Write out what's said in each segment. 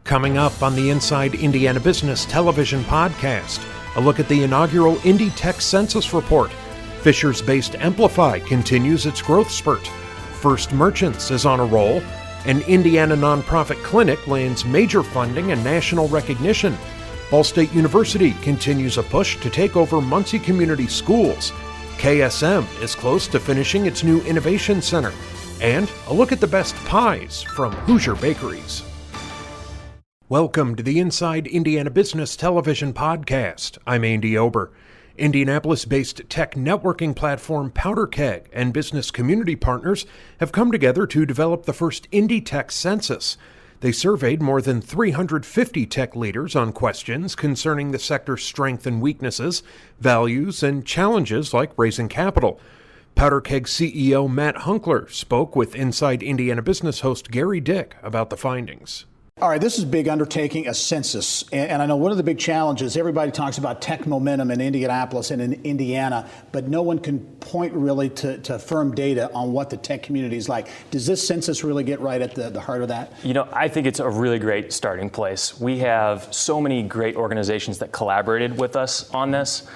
Coming up on the Inside Indiana Business Television podcast, a look at the inaugural Indy Tech Census Report. Fishers-based Amplify continues its growth spurt. First Merchants is on a roll. An Indiana nonprofit clinic lands major funding and national recognition. Ball State University continues a push to take over Muncie Community Schools. KSM is close to finishing its new Innovation Center. And a look at the best pies from Hoosier Bakeries. Welcome to the Inside Indiana Business Television podcast. I'm Andy Ober. Indianapolis-based tech networking platform PowderKeg and business community partners have come together to develop the first Indy Tech Census. They surveyed more than 350 tech leaders on questions concerning the sector's strengths and weaknesses, values, and challenges like raising capital. PowderKeg CEO Matt Hunkler spoke with Inside Indiana Business host Gary Dick about the findings. All right, this is a big undertaking, a census. And I know one of the big challenges, everybody talks about tech momentum in Indianapolis and in Indiana, but no one can point really to firm data on what the tech community is like. Does this census really get right at the heart of that? You know, I think it's a really great starting place. We have so many great organizations that collaborated with us on this.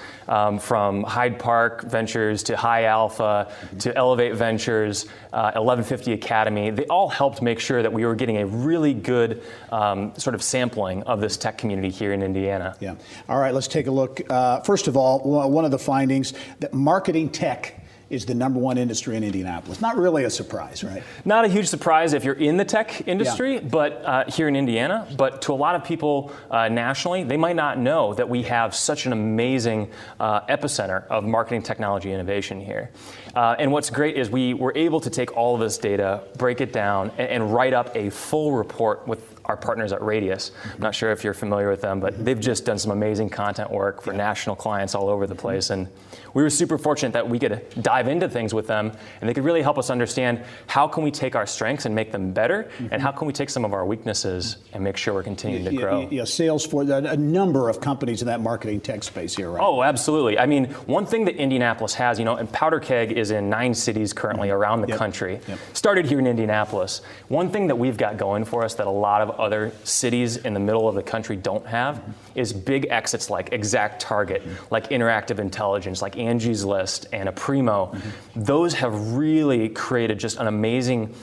From Hyde Park Ventures to High Alpha to Elevate Ventures, 1150 Academy, they all helped make sure that we were getting a really good sort of sampling of this tech community here in Indiana. Yeah. All right, let's take a look. First of all, one of the findings that marketing tech is the number one industry in Indianapolis. Not really a surprise, right? Not a huge surprise if you're in the tech industry, but here in Indiana. But to a lot of people nationally, they might not know that we have such an amazing epicenter of marketing technology innovation here. And what's great is we were able to take all of this data, break it down, and write up a full report with our partners at Radius. I'm not sure if you're familiar with them, but they've just done some amazing content work for national clients all over the place. And we were super fortunate that we could dive into things with them, and they could really help us understand how can we take our strengths and make them better, and how can we take some of our weaknesses and make sure we're continuing to grow. Yeah, Salesforce, a number of companies in that marketing tech space here, right? Oh, absolutely. I mean, one thing that Indianapolis has, you know, and PowderKeg is in 9 cities currently around the country. Started here in Indianapolis. One thing that we've got going for us that a lot of other cities in the middle of the country don't have is big exits like ExactTarget, like Interactive Intelligence, like Angie's List and Aprimo. Those have really created just an amazing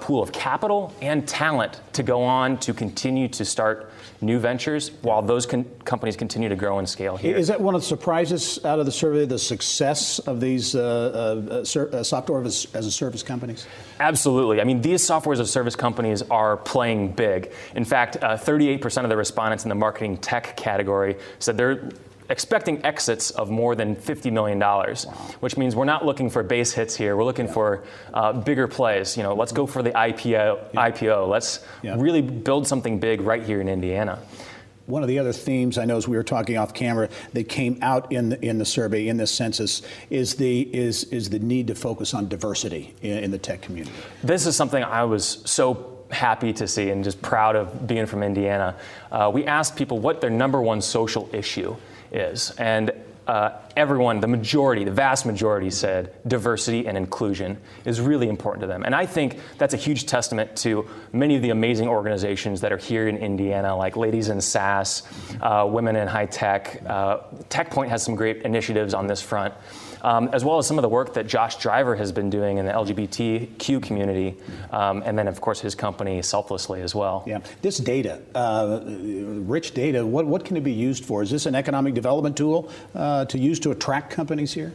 pool of capital and talent to go on to continue to start new ventures while those companies continue to grow and scale here. Is that one of the surprises out of the survey, the success of these software as a service companies? Absolutely. I mean, these software as a service companies are playing big. In fact, 38% of the respondents in the marketing tech category said they're expecting exits of more than $50 million, which means we're not looking for base hits here. We're looking for bigger plays. You know, let's go for the IPO. Let's really build something big right here in Indiana. One of the other themes I know as we were talking off camera that came out in the survey, in this census, is the need to focus on diversity in the tech community. This is something I was so happy to see and just proud of being from Indiana. We asked people what their number one social issue is, and everyone, the vast majority said diversity and inclusion is really important to them. And I think that's a huge testament to many of the amazing organizations that are here in Indiana, like Ladies in SaaS, Women in High Tech. TechPoint has some great initiatives on this front. As well as some of the work that Josh Driver has been doing in the LGBTQ community, and then, of course, his company, Selflessly, as well. Yeah, this data, rich data, what can it be used for? Is this an economic development tool to use to attract companies here?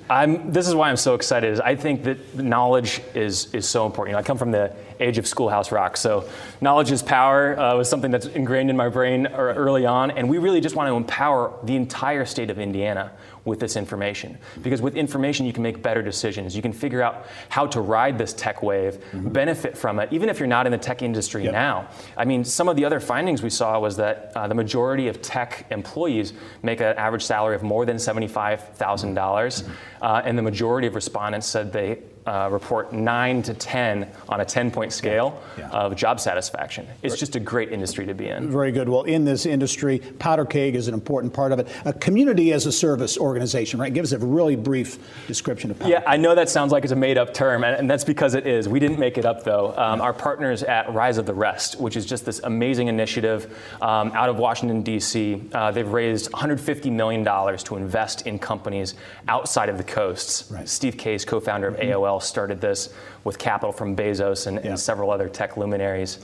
This is why I'm so excited. I think that knowledge is so important. You know, I come from the age of Schoolhouse Rock, so knowledge is power was something that's ingrained in my brain early on, and we really just want to empower the entire state of Indiana with this information. Because with information, you can make better decisions. You can figure out how to ride this tech wave, benefit from it, even if you're not in the tech industry now. I mean, some of the other findings we saw was that the majority of tech employees make an average salary of more than $75,000, and the majority of respondents said they report 9 to 10 on a 10-point scale of job satisfaction. It's just a great industry to be in. Very good. Well, in this industry, Powder Keg is an important part of it. A community as a service organization, right? Give us a really brief description of Powder Keg. Yeah, I know that sounds like it's a made-up term, and that's because it is. We didn't make it up, though. Our partners at Rise of the Rest, which is just this amazing initiative out of Washington, D.C., they've raised $150 million to invest in companies outside of the coasts. Right. Steve Case, co-founder of AOL, started this with capital from Bezos and several other tech luminaries.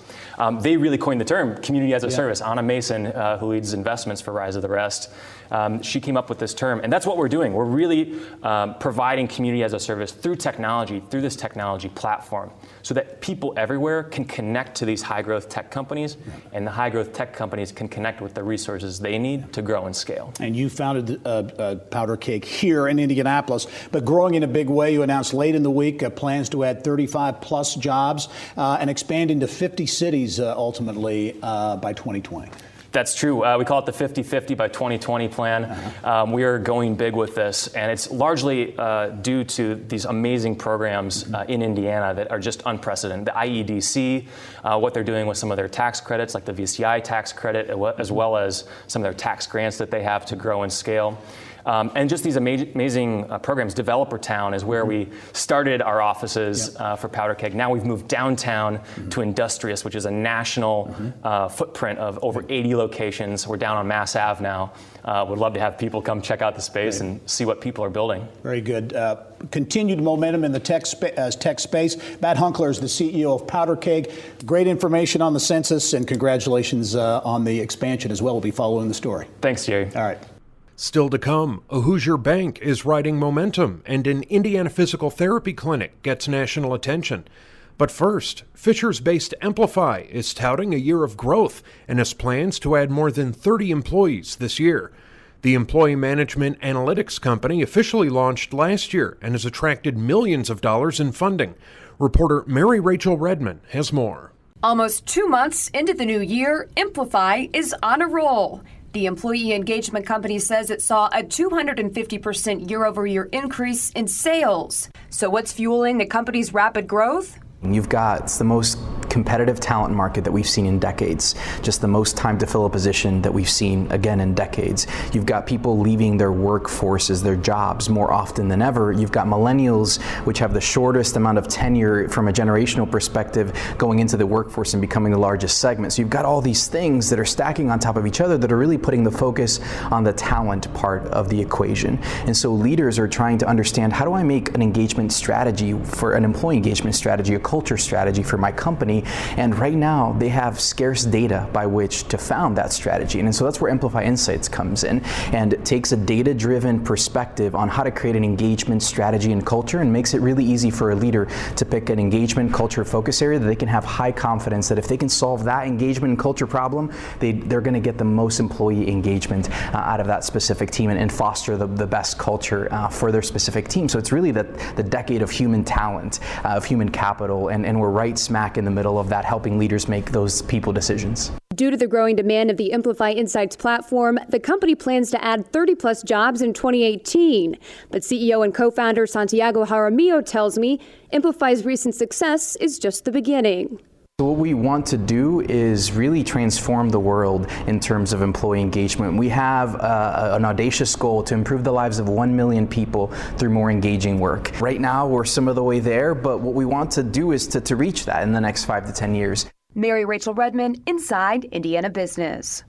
They really coined the term community as a service. Anna Mason, who leads investments for Rise of the Rest, she came up with this term, and that's what we're doing. We're really providing community as a service through technology, through this technology platform, so that people everywhere can connect to these high-growth tech companies, and the high-growth tech companies can connect with the resources they need to grow and scale. And you founded Powder Keg here in Indianapolis, but growing in a big way. You announced late in the week plans to add 35-plus jobs and expand into 50 cities ultimately by 2020. That's true. We call it the 50-50 by 2020 plan. We are going big with this, and it's largely due to these amazing programs in Indiana that are just unprecedented. The IEDC, what they're doing with some of their tax credits, like the VCI tax credit, as well as some of their tax grants that they have to grow and scale. And just these amazing programs. Developer Town is where we started our offices for Powder Keg. Now we've moved downtown to Industrious, which is a national footprint of over 80 locations. We're down on Mass Ave now. Would love to have people come check out the space and see what people are building. Very good. Continued momentum in the tech space. Matt Hunkler is the CEO of Powder Keg. Great information on the census, and congratulations on the expansion as well. We'll be following the story. Thanks, Jerry. All right. Still to come, a Hoosier bank is riding momentum, and an Indiana physical therapy clinic gets national attention. But first, Fishers-based Amplify is touting a year of growth and has plans to add more than 30 employees this year. The employee management analytics company officially launched last year and has attracted millions of dollars in funding. Reporter Mary Rachel Redman has more. Almost 2 months into the new year, Amplify is on a roll. The employee engagement company says it saw a 250% year-over-year increase in sales. So what's fueling the company's rapid growth? You've got the most competitive talent market that we've seen in decades, just the most time to fill a position that we've seen again in decades. You've got people leaving their workforces, their jobs more often than ever. You've got millennials, which have the shortest amount of tenure from a generational perspective, going into the workforce and becoming the largest segment. So you've got all these things that are stacking on top of each other that are really putting the focus on the talent part of the equation. And so leaders are trying to understand, how do I make an engagement strategy for an employee engagement strategy, a culture strategy for my company? And right now they have scarce data by which to found that strategy. And so that's where Amplify Insights comes in, and it takes a data-driven perspective on how to create an engagement strategy and culture, and makes it really easy for a leader to pick an engagement culture focus area that they can have high confidence that if they can solve that engagement and culture problem, they're going to get the most employee engagement out of that specific team and foster the best culture for their specific team. So it's really the decade of human talent, of human capital, and we're right smack in the middle of that, helping leaders make those people decisions. Due to the growing demand of the Amplify Insights platform, the company plans to add 30-plus jobs in 2018. But CEO and co-founder Santiago Jaramillo tells me Amplify's recent success is just the beginning. So what we want to do is really transform the world in terms of employee engagement. We have an audacious goal to improve the lives of 1 million people through more engaging work. Right now, we're some of the way there, but what we want to do is to reach that in the next 5 to 10 years. Mary Rachel Redman, Inside Indiana Business.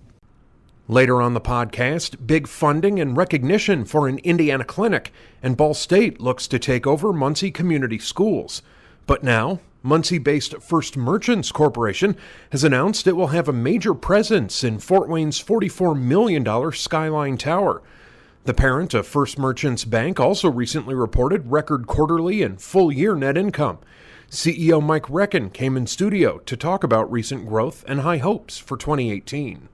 Later on the podcast, big funding and recognition for an Indiana clinic, and Ball State looks to take over Muncie Community Schools. But now, Muncie-based First Merchants Corporation has announced it will have a major presence in Fort Wayne's $44 million Skyline Tower. The parent of First Merchants Bank also recently reported record quarterly and full-year net income. CEO Mike Recken came in studio to talk about recent growth and high hopes for 2018.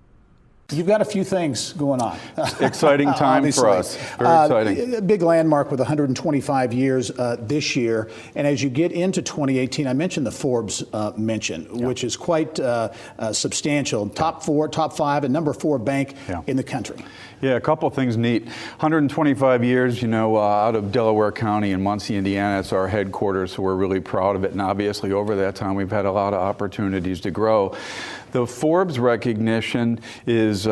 You've got a few things going on. Exciting time for us. Very exciting. A big landmark with 125 years this year. And as you get into 2018, I mentioned the Forbes mention, which is quite substantial. Top 4, top 5, and number 4 bank in the country. Yeah, a couple of things neat. 125 years, out of Delaware County in Muncie, Indiana. It's our headquarters, so we're really proud of it. And obviously, over that time, we've had a lot of opportunities to grow. The Forbes recognition is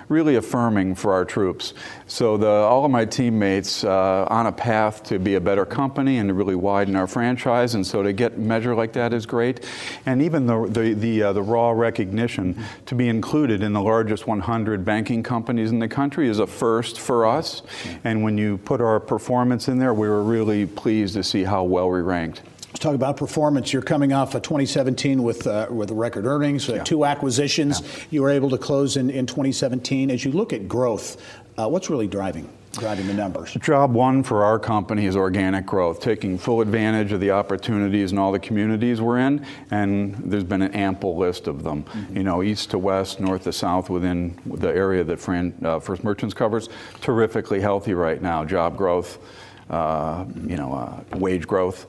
really affirming for our troops. So all of my teammates on a path to be a better company and to really widen our franchise, and so to get measured like that is great. And even the raw recognition to be included in the largest 100 banking companies in the country is a first for us. And when you put our performance in there, we were really pleased to see how well we ranked. Let's talk about performance. You're coming off of 2017 with record earnings, 2 acquisitions you were able to close in 2017. As you look at growth, what's really driving the numbers? Job one for our company is organic growth, taking full advantage of the opportunities in all the communities we're in, and there's been an ample list of them. East to west, north to south within the area that First Merchants covers. Terrifically healthy right now. Job growth. Wage growth.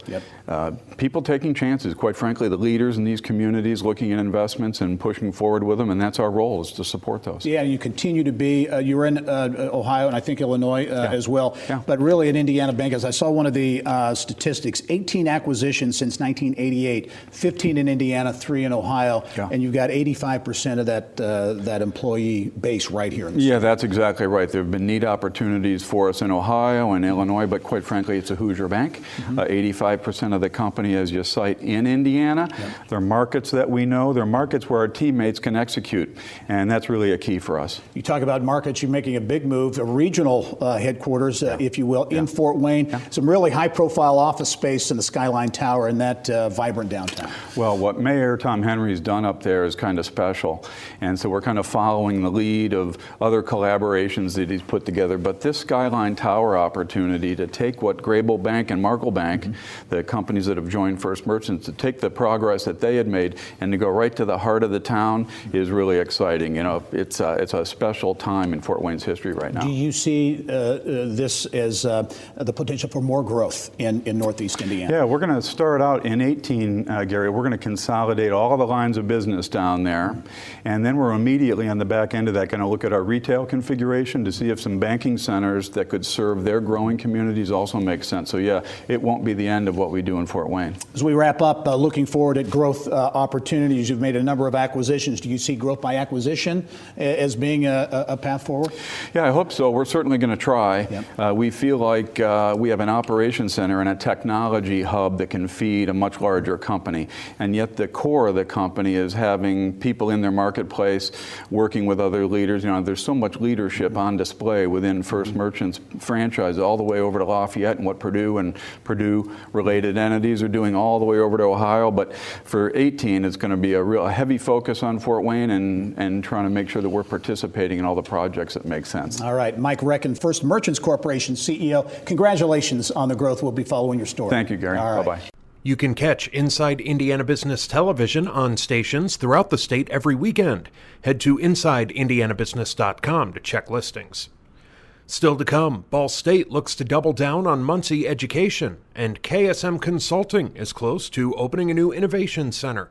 People taking chances. Quite frankly, the leaders in these communities looking at investments and pushing forward with them, and that's our role, is to support those. Yeah, you continue to be, you were in Ohio and I think Illinois as well, but really at Indiana Bank, as I saw one of the statistics, 18 acquisitions since 1988, 15 in Indiana, 3 in Ohio, and you've got 85% of that employee base right here in the state. That's exactly right. There have been neat opportunities for us in Ohio and Illinois, but quite frankly, it's a Hoosier bank. 85% of the company, as you cite, in Indiana. They're markets that we know. They're markets where our teammates can execute, and that's really a key for us. You talk about markets. You're making a big move, a regional headquarters, if you will, in Fort Wayne. Some really high-profile office space in the Skyline Tower and that vibrant downtown. Well, what Mayor Tom Henry's done up there is kind of special, and so we're kind of following the lead of other collaborations that he's put together. But this Skyline Tower opportunity to take what Grable Bank and Markle Bank, the companies that have joined First Merchants, to take the progress that they had made and to go right to the heart of the town is really exciting. It's a special time in Fort Wayne's history right now. Do you see this as the potential for more growth in Northeast Indiana? Yeah, we're going to start out in 18, Gary. We're going to consolidate all the lines of business down there, and then we're immediately on the back end of that going to look at our retail configuration to see if some banking centers that could serve their growing communities also make sense. So it won't be the end of what we do in Fort Wayne. As we wrap up, looking forward at growth opportunities, you've made a number of acquisitions. Do you see growth by acquisition as being a path forward? Yeah, I hope so. We're certainly going to try. We feel like we have an operations center and a technology hub that can feed a much larger company, and yet the core of the company is having people in their marketplace working with other leaders. There's so much leadership on display within First Merchants franchise, all the way over to Lafayette and what Purdue and Purdue-related entities are doing all the way over to Ohio. But for 18, it's going to be a heavy focus on Fort Wayne and trying to make sure that we're participating in all the projects that make sense. All right. Mike Recken, First Merchants Corporation CEO. Congratulations on the growth. We'll be following your story. Thank you, Gary. All right. Bye-bye. You can catch Inside Indiana Business Television on stations throughout the state every weekend. Head to InsideIndianaBusiness.com to check listings. Still to come, Ball State looks to double down on Muncie education, and KSM Consulting is close to opening a new innovation center.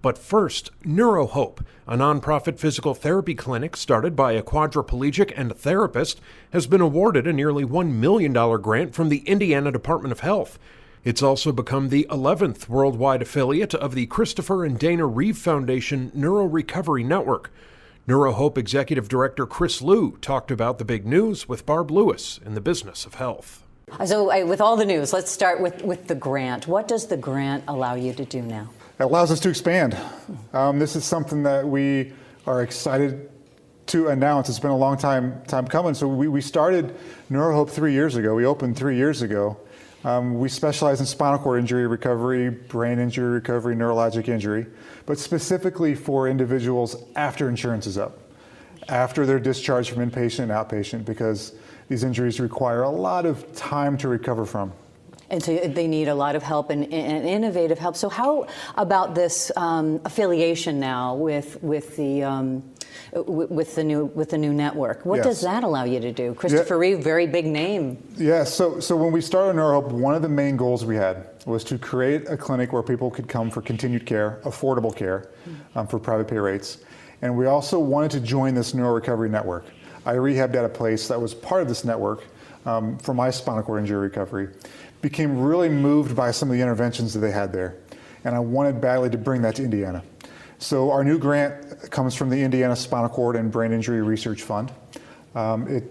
But first, NeuroHope, a nonprofit physical therapy clinic started by a quadriplegic and a therapist, has been awarded a nearly $1 million grant from the Indiana Department of Health. It's also become the 11th worldwide affiliate of the Christopher and Dana Reeve Foundation Neuro Recovery Network. NeuroHope Executive Director Chris Liu talked about the big news with Barb Lewis in the Business of Health. So with all the news, let's start with the grant. What does the grant allow you to do now? It allows us to expand. This is something that we are excited to announce. It's been a long time coming. So we started NeuroHope 3 years ago. We opened 3 years ago. We specialize in spinal cord injury recovery, brain injury recovery, neurologic injury, but specifically for individuals after insurance is up, after they're discharged from inpatient and outpatient, because these injuries require a lot of time to recover from. And so they need a lot of help and innovative help. So how about this affiliation now with the new network? What does that allow you to do? Christopher Reeve, very big name. Yeah. So when we started NeuroHope, one of the main goals we had was to create a clinic where people could come for continued care, affordable care, for private pay rates, and we also wanted to join this neurorecovery network. I rehabbed at a place that was part of this network for my spinal cord injury recovery. Became really moved by some of the interventions that they had there, and I wanted badly to bring that to Indiana. So our new grant comes from the Indiana Spinal Cord and Brain Injury Research Fund. It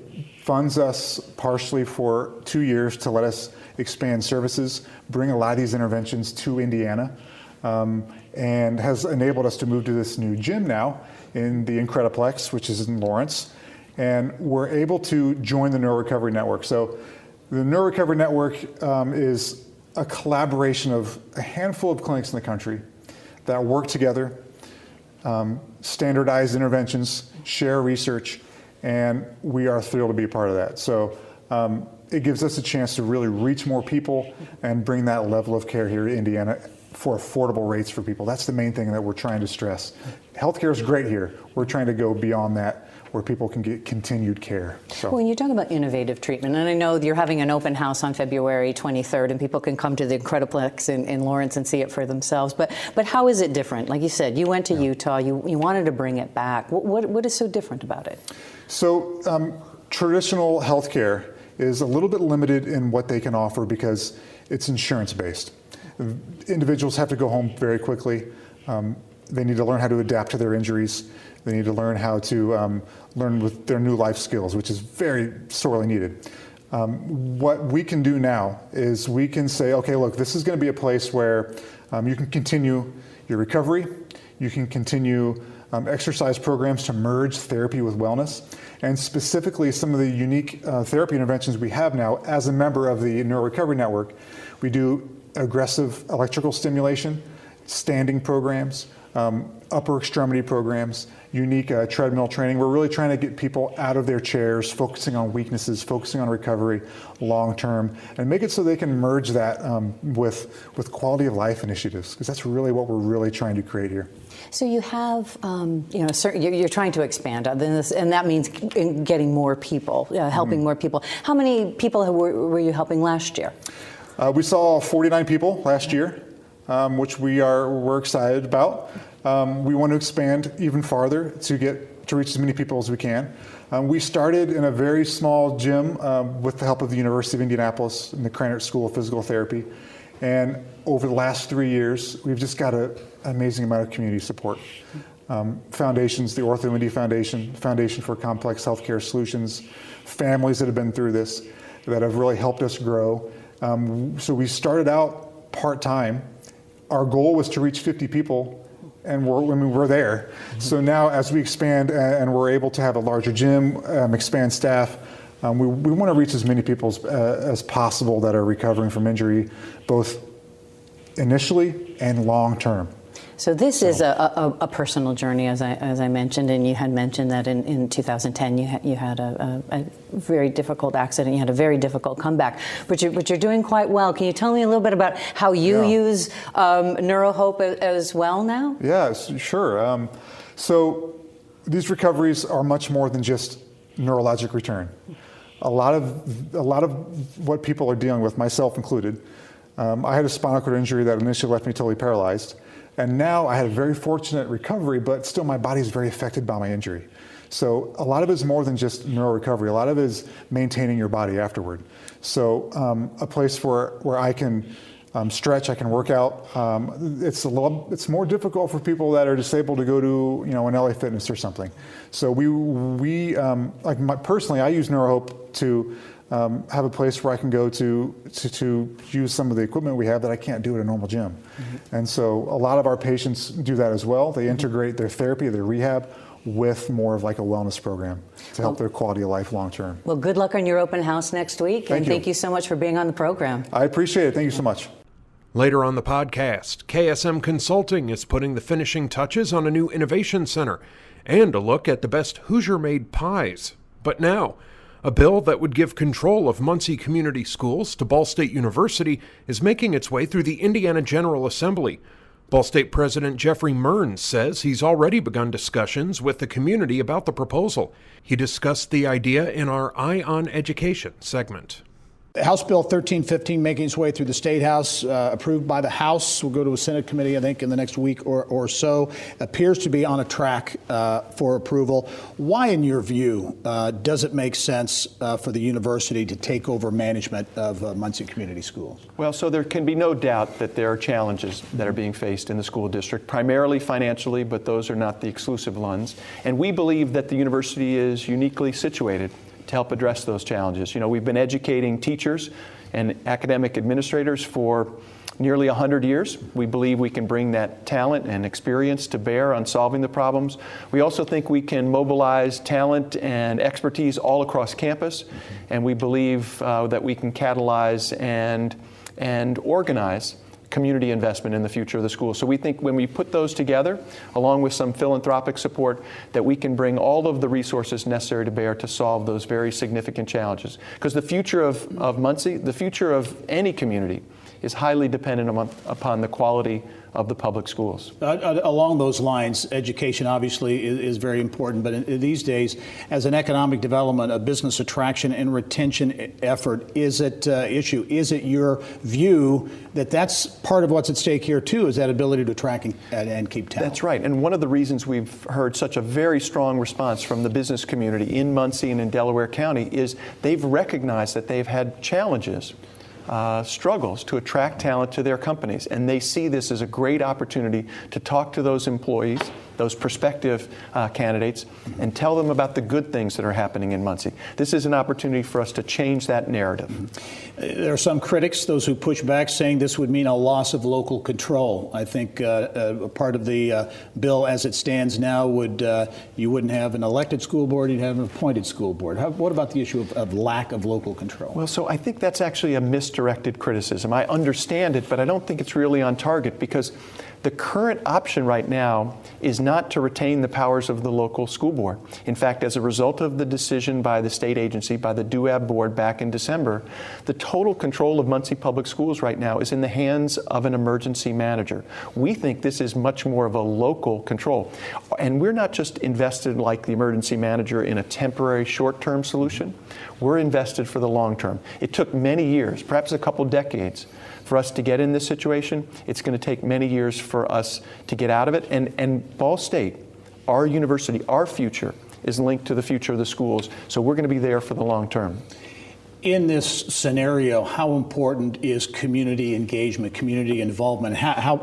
funds us partially for 2 years to let us expand services, bring a lot of these interventions to Indiana, and has enabled us to move to this new gym now in the Incrediplex, which is in Lawrence, and we're able to join the Neurorecovery Network. So the Neurorecovery Network is a collaboration of a handful of clinics in the country that work together, standardize interventions, share research, and we are thrilled to be a part of that. So it gives us a chance to really reach more people and bring that level of care here to Indiana for affordable rates for people. That's the main thing that we're trying to stress. Healthcare is great here. We're trying to go beyond that, where people can get continued care. So. When you talk about innovative treatment, and I know you're having an open house on February 23rd, and people can come to the Incrediplex in Lawrence and see it for themselves, but how is it different? Like you said, you went to Utah, you wanted to bring it back. What is so different about it? So traditional healthcare is a little bit limited in what they can offer because it's insurance-based. Individuals have to go home very quickly. They need to learn how to adapt to their injuries. They need to learn how to learn with their new life skills, which is very sorely needed. What we can do now is we can say, okay, look, this is going to be a place where you can continue your recovery, you can continue exercise programs to merge therapy with wellness, and specifically some of the unique therapy interventions we have now as a member of the Neurorecovery Network. We do aggressive electrical stimulation, standing programs, upper extremity programs, unique treadmill training. We're really trying to get people out of their chairs, focusing on weaknesses, focusing on recovery long term, and make it so they can merge that with quality of life initiatives, because that's really what we're really trying to create here. So you have, you're trying to expand on this, and that means getting more people, helping more people. How many people were you helping last year? We saw 49 people last year, which we're excited about. We want to expand even farther to reach as many people as we can. We started in a very small gym with the help of the University of Indianapolis and the Krannert School of Physical Therapy. And over the last 3 years, we've just got an amazing amount of community support. Foundations, the OrthoIndy Foundation, Foundation for Complex Healthcare Solutions, families that have been through this, that have really helped us grow. So we started out part-time. Our goal was to reach 50 people, and we're there. So now as we expand and we're able to have a larger gym, expand staff, we want to reach as many people as possible that are recovering from injury, both initially and long term. So this is a personal journey, as I mentioned, and you had mentioned that in 2010 you had a very difficult accident, you had a very difficult comeback, but you're doing quite well. Can you tell me a little bit about how you use NeuroHope as well now? Yeah, sure. So these recoveries are much more than just neurologic return. A lot of what people are dealing with, myself included. I had a spinal cord injury that initially left me totally paralyzed. And now I had a very fortunate recovery, but still my body is very affected by my injury. So a lot of it is more than just neurorecovery. A lot of it is maintaining your body afterward. So a place where I can stretch, I can work out. It's more difficult for people that are disabled to go to an LA Fitness or something. So personally, I use NeuroHope to have a place where I can go to use some of the equipment we have that I can't do at a normal gym. Mm-hmm. And so a lot of our patients do that as well. They integrate their therapy, their rehab, with more of like a wellness program to help their quality of life long term. Well, good luck on your open house next week. Thank you so much for being on the program. I appreciate it. Thank you so much. Later on the podcast, KSM Consulting is putting the finishing touches on a new innovation center and a look at the best Hoosier-made pies. But now, A bill that would give control of Muncie Community Schools to Ball State University is making its way through the Indiana General Assembly. Ball State President Jeffrey Mearns says he's already begun discussions with the community about the proposal. He discussed the idea in our Eye on Education segment. House Bill 1315 making its way through the State House, approved by the House, will go to a Senate committee, I think, in the next week or so. Appears to be on a track for approval. Why, in your view, does it make sense for the university to take over management of Muncie Community Schools? Well, so there can be no doubt that there are challenges that are being faced in the school district, primarily financially, but those are not the exclusive ones. And we believe that the university is uniquely situated to help address those challenges. You know, we've been educating teachers and academic administrators for nearly 100 years. We believe we can bring that talent and experience to bear on solving the problems. We also think we can mobilize talent and expertise all across campus, and we believe that we can catalyze and organize community investment in the future of the school. So we think when we put those together, along with some philanthropic support, that we can bring all of the resources necessary to bear to solve those very significant challenges. Because the future of Muncie, the future of any community, is highly dependent upon the quality of the public schools. Along those lines, education obviously is very important, but in these days, as an economic development, a business attraction and retention effort, is it your view that that's part of what's at stake here too, is that ability to attract and keep talent? That's right, and one of the reasons we've heard such a very strong response from the business community in Muncie and in Delaware County is they've recognized that they've had challenges, struggles to attract talent to their companies. And they see this as a great opportunity to talk to those employees, those prospective candidates, and tell them about the good things that are happening in Muncie. This is an opportunity for us to change that narrative. There are some critics, those who push back, saying this would mean a loss of local control. I think part of the bill as it stands now would, you wouldn't have an elected school board, you'd have an appointed school board. What about the issue of lack of local control? Well, so I think that's actually a misdirected criticism. I understand it, but I don't think it's really on target, because the current option right now is not to retain the powers of the local school board. In fact, as a result of the decision by the state agency, by the DUAB board back in December, the total control of Muncie Public Schools right now is in the hands of an emergency manager. We think this is much more of a local control. And we're not just invested like the emergency manager in a temporary short-term solution. We're invested for the long term. It took many years, perhaps a couple decades, for us to get in this situation. It's going to take many years for us to get out of it. And Ball State, our university, our future is linked to the future of the schools. So we're going to be there for the long term. In this scenario, how important is community engagement, community involvement? How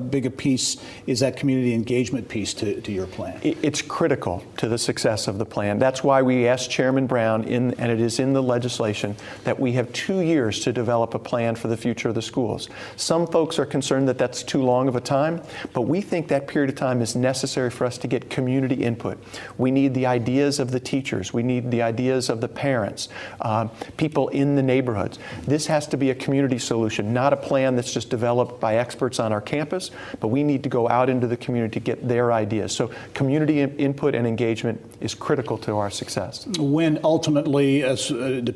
big a piece is that community engagement piece to your plan? It's critical to the success of the plan. That's why we asked Chairman Brown, and it is in the legislation, that we have 2 years to develop a plan for the future of the schools. Some folks are concerned that that's too long of a time, but we think that period of time is necessary for us to get community input. We need the ideas of the teachers. We need the ideas of the parents. People in the neighborhoods. This has to be a community solution, not a plan that's just developed by experts on our campus, but we need to go out into the community to get their ideas. So community input and engagement is critical to our success. When ultimately,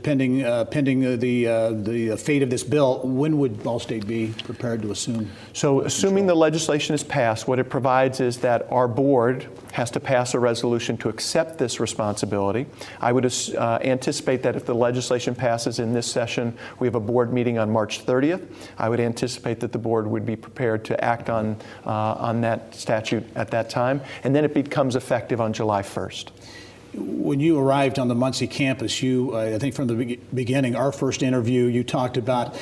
pending the fate of this bill, when would Ball State be prepared to assume? So assuming the legislation is passed, what it provides is that our board has to pass a resolution to accept this responsibility. I would anticipate that if the legislation passes in this session, we have a board meeting on March 30th. I would anticipate that the board would be prepared to act on that statute at that time, and then it becomes effective on July 1st. When you arrived on the Muncie campus, I think from the beginning, our first interview, you talked about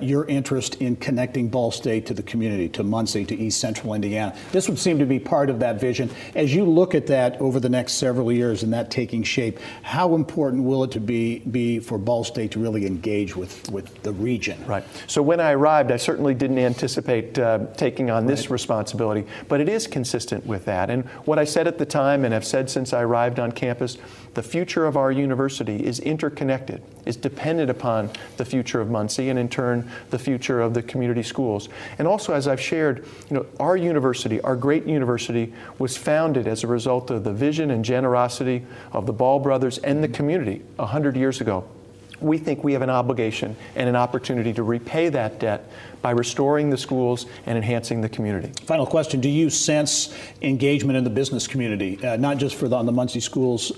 your interest in connecting Ball State to the community, to Muncie, to East Central Indiana. This would seem to be part of that vision. As you look at that over the next several years and that taking shape, how important will it to be for Ball State to really engage with the region? Right. So when I arrived, I certainly didn't anticipate taking on this responsibility, but it is consistent with that. And what I said at the time, and have said since I arrived on campus, campus. The future of our university is interconnected, is dependent upon the future of Muncie, and in turn, the future of the community schools. And also, as I've shared, our university, our great university, was founded as a result of the vision and generosity of the Ball brothers and the community 100 years ago. We think we have an obligation and an opportunity to repay that debt by restoring the schools and enhancing the community. Final question, do you sense engagement in the business community, not just on the Muncie Schools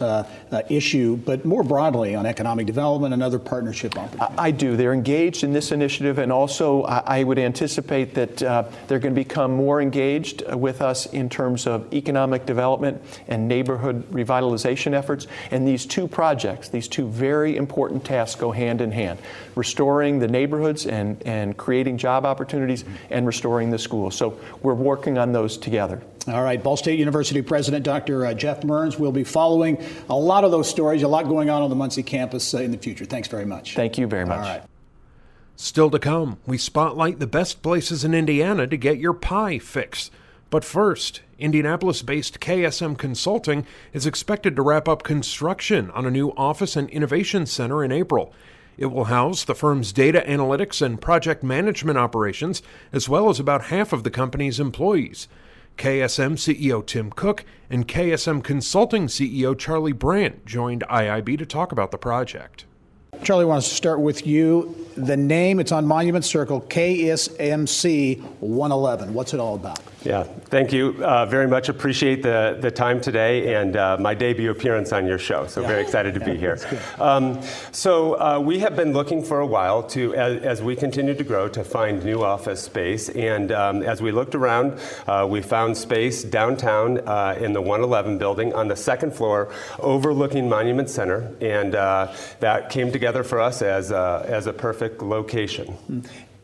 issue, but more broadly on economic development and other partnership opportunities? I do. They're engaged in this initiative, and also I would anticipate that they're going to become more engaged with us in terms of economic development and neighborhood revitalization efforts. And these two projects, these two very important tasks go hand in hand, restoring the neighborhoods and creating job opportunities and restoring the schools. So we're working on those together. All right, Ball State University President Dr. Jeff Mearns will be following a lot of those stories, a lot going on the Muncie campus in the future. Thanks very much. Thank you very much. All right. Still to come, we spotlight the best places in Indiana to get your pie fix. But first, Indianapolis-based KSM Consulting is expected to wrap up construction on a new office and innovation center in April. It will house the firm's data analytics and project management operations, as well as about half of the company's employees. KSM CEO Tim Cook and KSM Consulting CEO Charlie Brandt joined IIB to talk about the project. Charlie, I want to start with you. The name, it's on Monument Circle, KSMC 111. What's it all about? Yeah, thank you. Very much appreciate the time today and my debut appearance on your show. So very excited to be here. We have been looking for a while to, as we continue to grow, to find new office space. And as we looked around, we found space downtown in the 111 building on the second floor overlooking Monument Center. And that came together for us as a perfect location.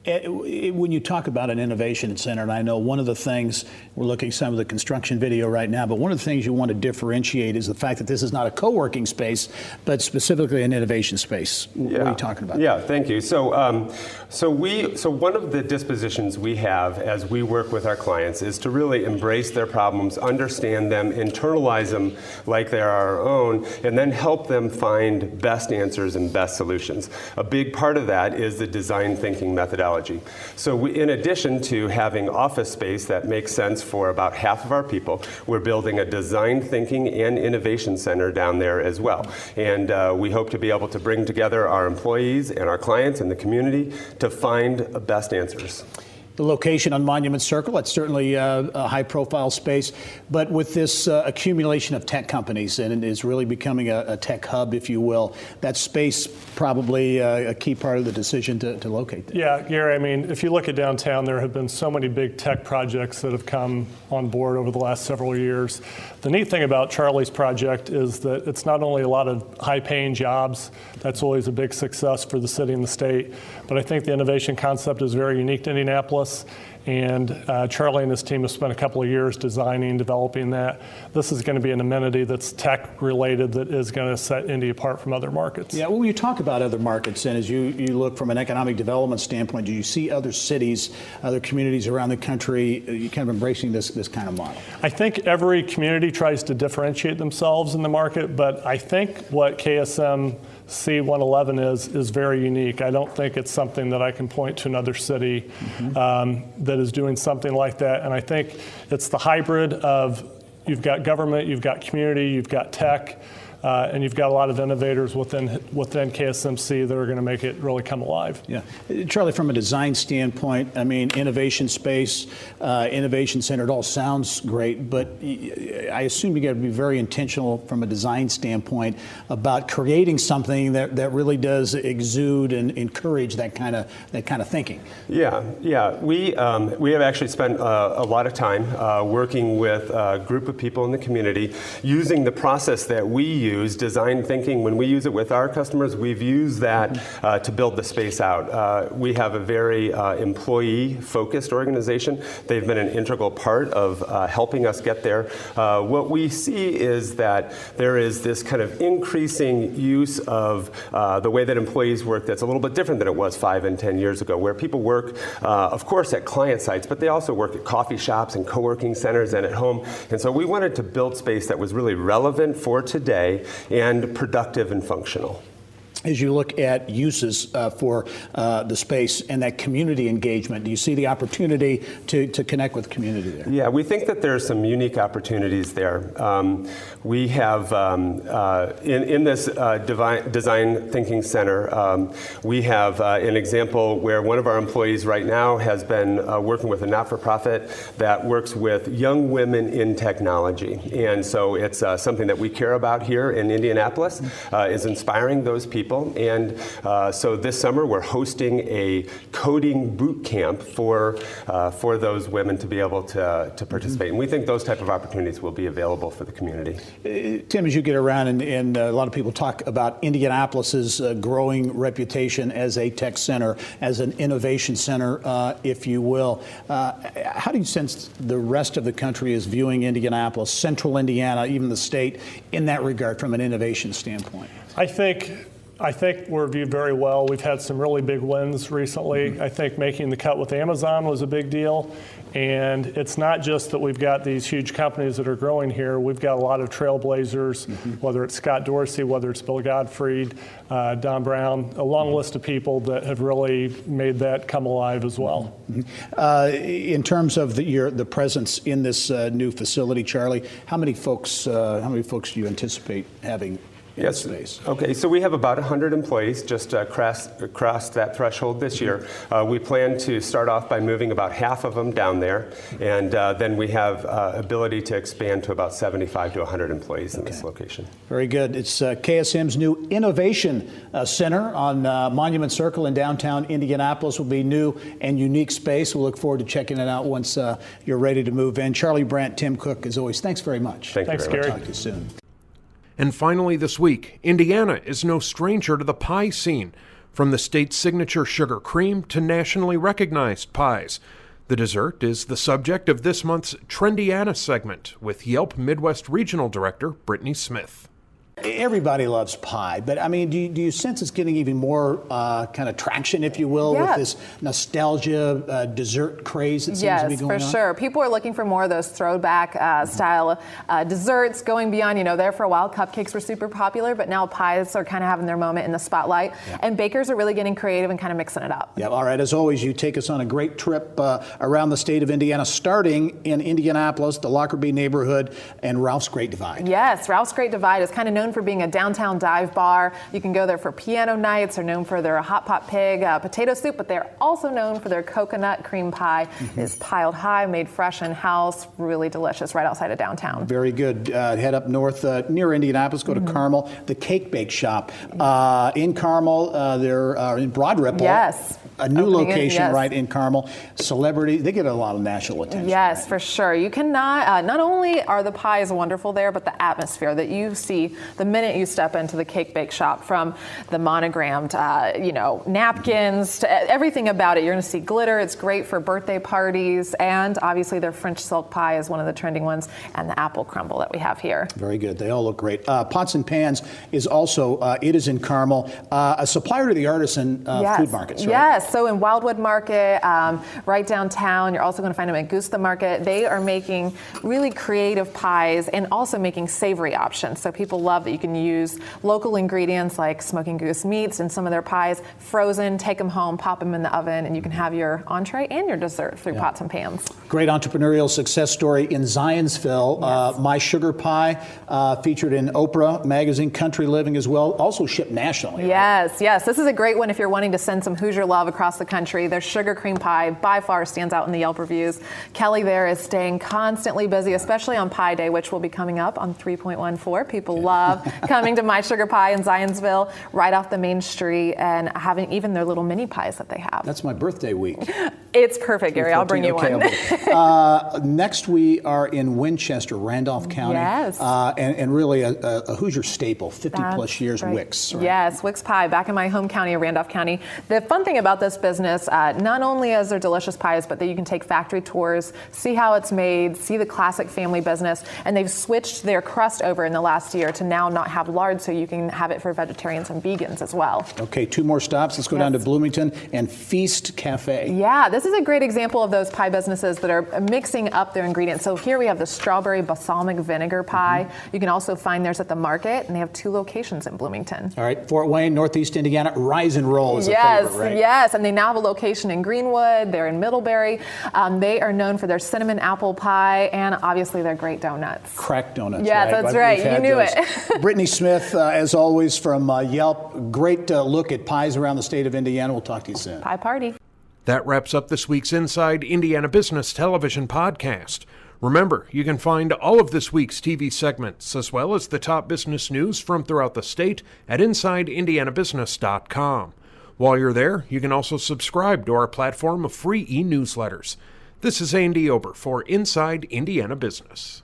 When you talk about an innovation center, and I know one of the things, we're looking at some of the construction video right now, but one of the things you want to differentiate is the fact that this is not a co-working space, but specifically an innovation space. What are you talking about? Yeah, thank you. So one of the dispositions we have as we work with our clients is to really embrace their problems, understand them, internalize them like they're our own, and then help them find best answers and best solutions. A big part of that is the design thinking methodology. So in addition to having office space that makes sense for about half of our people, we're building a design thinking and innovation center down there as well. And we hope to be able to bring together our employees and our clients and the community to find best answers. The location on Monument Circle, that's certainly a high-profile space, but with this accumulation of tech companies, and it is really becoming a tech hub, if you will, that space probably a key part of the decision to locate there. Yeah, Gary, I mean, if you look at downtown, there have been so many big tech projects that have come on board over the last several years. The neat thing about Charlie's project is that it's not only a lot of high-paying jobs, that's always a big success for the city and the state, but I think the innovation concept is very unique to Indianapolis. And Charlie and his team have spent a couple of years designing, developing that. This is going to be an amenity that's tech related that is going to set Indy apart from other markets. Yeah, well, when you talk about other markets, and as you look from an economic development standpoint, do you see other cities, other communities around the country kind of embracing this kind of model? I think every community tries to differentiate themselves in the market, but I think what KSM C111 is very unique. I don't think it's something that I can point to another city that is doing something like that. And I think it's the hybrid of you've got government, you've got community, you've got tech, and you've got a lot of innovators within KSMC that are going to make it really come alive. Yeah, Charlie, from a design standpoint, I mean, innovation space, innovation center, it all sounds great, but I assume you got to be very intentional from a design standpoint about creating something that really does exude and encourage that kind of thinking. Yeah. We have actually spent a lot of time working with a group of people in the community using the process that we use, design thinking. When we use it with our customers, we've used that to build the space out. We have a very employee-focused organization. They've been an integral part of helping us get there. What we see is that there is this kind of increasing use of the way that employees work that's a little bit different than it was 5 and 10 years ago, where people work, of course, at client sites, but they also work at coffee shops and co-working centers and at home. And so we wanted to build space that was really relevant for today way and productive and functional. As you look at uses for the space and that community engagement, do you see the opportunity to connect with community there? Yeah, we think that there's some unique opportunities there. We have, in this Design Thinking Center, we have an example where one of our employees right now has been working with a not-for-profit that works with young women in technology. And so it's something that we care about here in Indianapolis, is inspiring those people. And so this summer we're hosting a coding boot camp for those women to be able to participate. And we think those type of opportunities will be available for the community. Tim, as you get around and a lot of people talk about Indianapolis's growing reputation as a tech center, as an innovation center, if you will, how do you sense the rest of the country is viewing Indianapolis, central Indiana, even the state, in that regard from an innovation standpoint? I think we're viewed very well. We've had some really big wins recently. I think making the cut with Amazon was a big deal. And it's not just that we've got these huge companies that are growing here. We've got a lot of trailblazers, whether it's Scott Dorsey, whether it's Bill Gottfried, Don Brown, a long list of people that have really made that come alive as well. In terms of the presence in this new facility, Charlie, how many folks do you anticipate having? Yes. Space. Okay, so we have about 100 employees just crossed that threshold this year. We plan to start off by moving about half of them down there, and then we have ability to expand to about 75 to 100 employees in this location. Very good. It's KSM's new Innovation Center on Monument Circle in downtown Indianapolis. Will be new and unique space. We'll look forward to checking it out once you're ready to move in. Charlie Brandt, Tim Cook, as always, thanks very much. Thanks, Gary. Talk to you soon. And finally this week, Indiana is no stranger to the pie scene. From the state's signature sugar cream to nationally recognized pies. The dessert is the subject of this month's Trendiana segment with Yelp Midwest Regional Director Brittany Smith. Everybody loves pie, but I mean, do you sense it's getting even more kind of traction, if you will, with this nostalgia dessert craze that seems to be going on? Yes, for sure. People are looking for more of those throwback style desserts, going beyond, there for a while, cupcakes were super popular, but now pies are kind of having their moment in the spotlight, and bakers are really getting creative and kind of mixing it up. Yeah, all right, as always, you take us on a great trip around the state of Indiana, starting in Indianapolis, the Lockerbie neighborhood, and Ralph's Great Divide. Yes, Ralph's Great Divide is kind of known for being a downtown dive bar. You can go there for piano nights. They're known for their hot pot pig potato soup, but they're also known for their coconut cream pie. It's piled high, made fresh in-house, really delicious, right outside of downtown. Very good. Head up north near Indianapolis, go to Carmel, the Cake Bake Shop. In Carmel, they're in Broad Ripple. Yes. A new location right in Carmel. Celebrity, they get a lot of national attention. Yes, right? for sure. You cannot, not only are the pies wonderful there, but the atmosphere that you see the minute you step into the Cake Bake Shop, from the monogrammed, napkins to everything about it. You're going to see glitter. It's great for birthday parties, and obviously their French silk pie is one of the trending ones, and the apple crumble that we have here. Very good. They all look great. Pots and Pans is also, it is in Carmel, a supplier to the artisan food markets, right? Yes. So in Wildwood Market, right downtown, you're also going to find them at Gusta Market. They are making really creative pies and also making savory options. So people love that you can use local ingredients like smoking goose meats in some of their pies, frozen, take them home, pop them in the oven, and you can have your entree and your dessert through Pots and Pans. Great entrepreneurial success story in Zionsville. My Sugar Pie, featured in Oprah magazine, Country Living as well, also shipped nationally. Yes, yes. This is a great one if you're wanting to send some Hoosier love across the country. Their sugar cream pie by far stands out in the Yelp reviews. Kelly there is staying constantly busy, especially on Pie Day, which will be coming up on 3.14. People love coming to My Sugar Pie in Zionsville, right off the main street, and having even their little mini pies that they have. That's my birthday week. It's perfect, Gary. I'll bring you one. Next, we are in Winchester, Randolph County. Yes. And really a Hoosier staple, 50 plus years, right. Wix. Right? Yes, Wix Pie, back in my home county of Randolph County. The fun thing about this business, not only is there delicious pies, but that you can take factory tours, see how it's made, see the classic family business, and they've switched their crust over in the last year to now not have lard, so you can have it for vegetarians and vegans as well. Okay, 2 more stops. Let's go down to Bloomington and Feast Cafe. Yeah, this is a great example of those pie businesses that are mixing up their ingredients. So here we have the strawberry balsamic vinegar pie. You can also find theirs at the market, and they have 2 locations in Bloomington. All right, Fort Wayne, Northeast Indiana, Rise and Roll is a favorite, right? Yes, and they now have a location in Greenwood. They're in Middlebury. They are known for their cinnamon apple pie and obviously their great donuts. Cracked donuts. Yes, right? that's right. You knew it. Brittany Smith, as always, from Yelp. Great look at pies around the state of Indiana. We'll talk to you soon. Pie party. That wraps up this week's Inside Indiana Business Television podcast. Remember, you can find all of this week's TV segments, as well as the top business news from throughout the state at InsideIndianaBusiness.com. While you're there, you can also subscribe to our platform of free e-newsletters. This is Andy Ober for Inside Indiana Business.